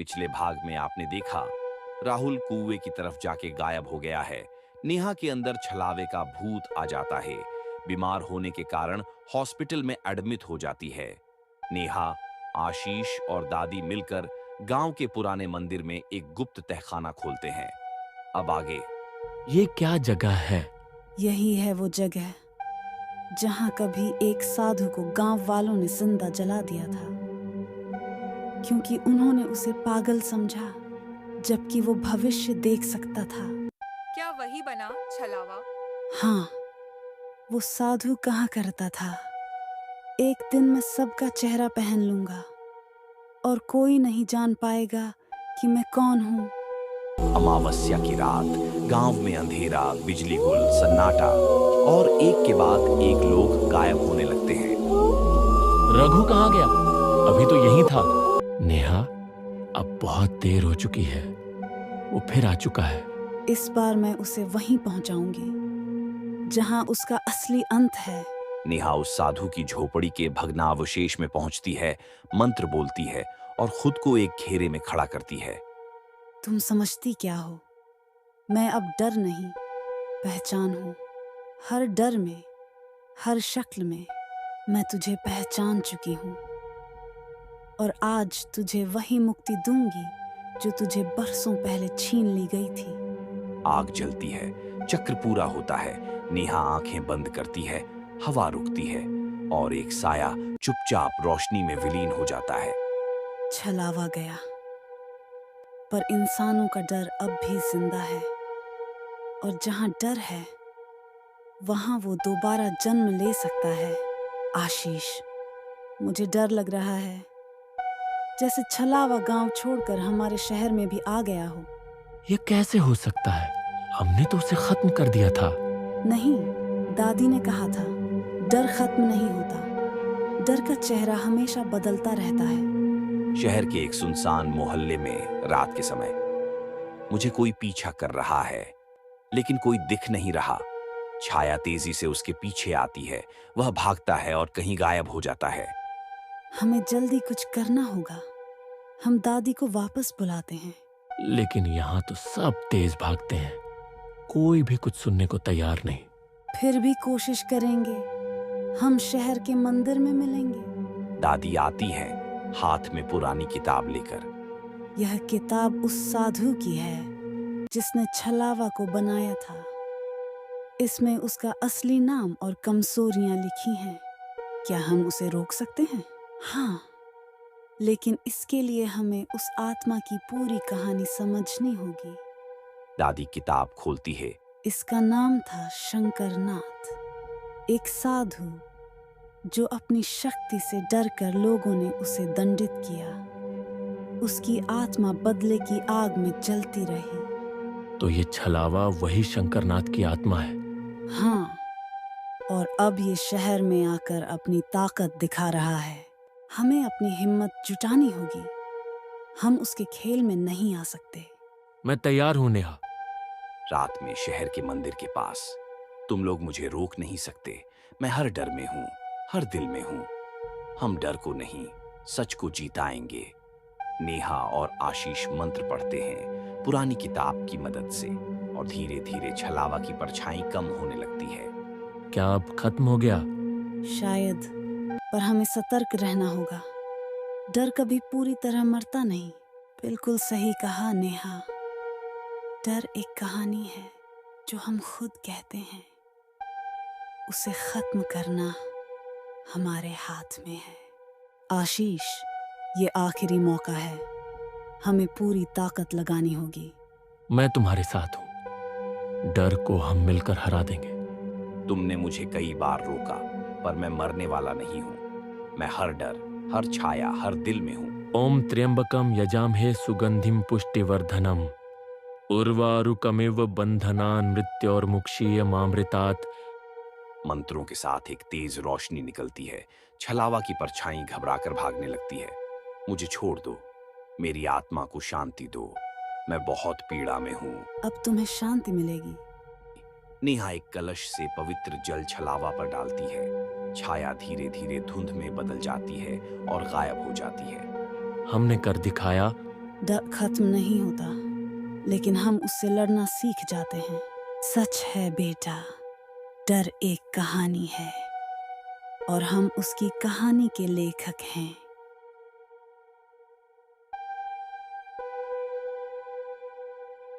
पिछले भाग में आपने देखा राहुल कुएं की तरफ जाके गायब हो गया है। नेहा के अंदर छलावे का भूत आ जाता है। बीमार होने के कारण हॉस्पिटल में एडमिट हो जाती है। नेहा, आशीष और दादी मिलकर गांव के पुराने मंदिर में एक गुप्त तहखाना खोलते हैं। अब आगे। ये क्या जगह है? यही है वो जगह जहां कभी एक साधु को गांव वालों ने जिंदा जला दिया था, क्योंकि उन्होंने उसे पागल समझा, जबकि वो भविष्य देख सकता था। क्या वही बना छलावा? हाँ, वो साधु कहा करता था, एक दिन मैं सबका चेहरा पहन लूंगा और कोई नहीं जान पाएगा कि मैं कौन हूँ। अमावस्या की रात गांव में अंधेरा, बिजली गुल, सन्नाटा और एक के बाद एक लोग गायब होने लगते हैं। रघु कहाँ गया? अभी तो यहीं था। नेहा, अब बहुत देर हो चुकी है। वो फिर आ चुका है। इस बार मैं उसे वहीं पहुंचाऊंगी जहां उसका असली अंत है। नेहा उस साधु की झोपड़ी के भग्नावशेष में पहुंचती है, मंत्र बोलती है और खुद को एक घेरे में खड़ा करती है। तुम समझती क्या हो? मैं अब डर नहीं, पहचान हूं। हर डर में, हर शक्ल में मैं तुझे पहचान चुकी हूं, और आज तुझे वही मुक्ति दूंगी जो तुझे बरसों पहले छीन ली गई थी। आग जलती है, चक्र पूरा होता है। नेहा आंखें बंद करती है, हवा रुकती है और एक साया चुपचाप रोशनी में विलीन हो जाता है। छलावा गया, पर इंसानों का डर अब भी जिंदा है, और जहां डर है वहां वो दोबारा जन्म ले सकता है। आशीष, मुझे डर लग रहा है, जैसे छलावा गांव छोड़कर हमारे शहर में भी आ गया हो। ये कैसे हो सकता है? हमने तो उसे खत्म कर दिया था। नहीं, दादी ने कहा था, डर खत्म नहीं होता, डर का चेहरा हमेशा बदलता रहता है। शहर के एक सुनसान मोहल्ले में रात के समय मुझे कोई पीछा कर रहा है, लेकिन कोई दिख नहीं रहा। छाया तेजी से उसके पीछे आती है। वह भागता है और कहीं गायब हो जाता है। हमें जल्दी कुछ करना होगा। हम दादी को वापस बुलाते हैं। लेकिन यहाँ तो सब तेज भागते हैं। कोई भी कुछ सुनने को तैयार नहीं। फिर भी कोशिश करेंगे। हम शहर के मंदिर में मिलेंगे। दादी आती है, हाथ में पुरानी किताब लेकर। यह किताब उस साधु की है जिसने छलावा को बनाया था। इसमें उसका असली नाम और कमजोरियां लिखी हैं। क्या हम उसे रोक सकते हैं? हाँ, लेकिन इसके लिए हमें उस आत्मा की पूरी कहानी समझनी होगी। दादी किताब खोलती है। इसका नाम था शंकरनाथ, एक साधु जो अपनी शक्ति से डरकर लोगों ने उसे दंडित किया। उसकी आत्मा बदले की आग में जलती रही। तो ये छलावा वही शंकरनाथ की आत्मा है? हाँ, और अब ये शहर में आकर अपनी ताकत दिखा रहा है। हमें अपनी हिम्मत जुटानी होगी। हम उसके खेल में नहीं आ सकते। मैं तैयार हूं नेहा। रात में शहर के मंदिर के पास। तुम लोग मुझे रोक नहीं सकते। मैं हर डर में हूं, हर दिल में हूं। हम डर को नहीं, सच को जीताएंगे। नेहा और आशीष मंत्र पढ़ते हैं पुरानी किताब की मदद से, और धीरे धीरे छलावा की परछाई कम होने लगती है। क्या अब खत्म हो गया? शायद, पर हमें सतर्क रहना होगा। डर कभी पूरी तरह मरता नहीं। बिल्कुल सही कहा नेहा। डर एक कहानी है जो हम खुद कहते हैं। उसे खत्म करना हमारे हाथ में है। आशीष, ये आखिरी मौका है। हमें पूरी ताकत लगानी होगी। मैं तुम्हारे साथ हूं। डर को हम मिलकर हरा देंगे। तुमने मुझे कई बार रोका, पर मैं मरने वाला नहीं हूं। मैं हर डर, हर छाया, हर दिल में हूं। ओम त्र्यंबकम यजामहे सुगंधिम पुष्टिवर्धनम उर्वारुकमिव बंधनान मृत्योर्मुक्षीय मामृतात्। मंत्रों के साथ एक तेज रोशनी निकलती है। छलावा की परछाई घबराकर भागने लगती है। मुझे छोड़ दो, मेरी आत्मा को शांति दो। मैं बहुत पीड़ा में हूं। अब तुम्हें शांति मिलेगी। नेहा एक कलश से पवित्र जल छलावा पर डालती है। छाया धीरे धीरे धुंध में बदल जाती है और गायब हो जाती है। हमने कर दिखाया, डर खत्म नहीं होता, लेकिन हम उससे लड़ना सीख जाते हैं। सच है बेटा, डर एक कहानी है और हम उसकी कहानी के लेखक हैं।